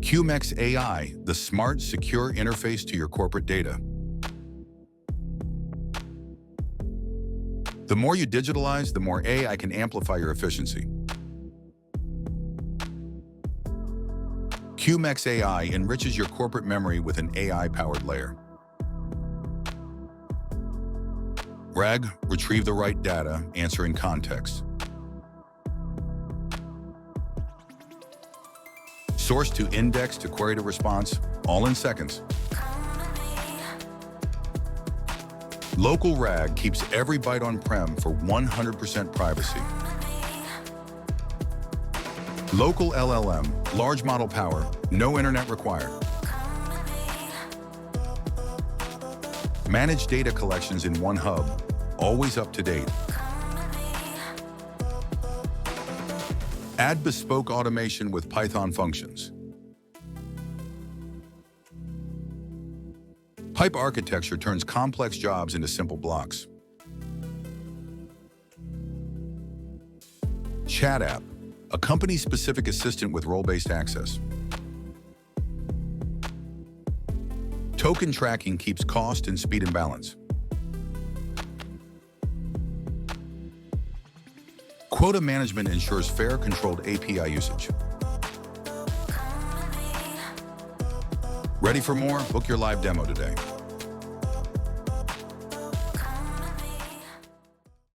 QMex AI, the smart, secure interface to your corporate data. The more you digitalize, the more AI can amplify your efficiency. QMex AI enriches your corporate memory with an AI-powered layer. RAG, retrieve the right data, answer in context. Source to index to query to response, all in seconds. Local RAG keeps every byte on-prem for 100% privacy. Local LLM, large model power, no internet required. Manage data collections in one hub, always up to date. Add bespoke automation with Python functions. Pipe architecture turns complex jobs into simple blocks. Chat app, a company-specific assistant with role-based access. Token tracking keeps cost and speed in balance. Quota management ensures fair, controlled API usage. Ready for more? Book your live demo today.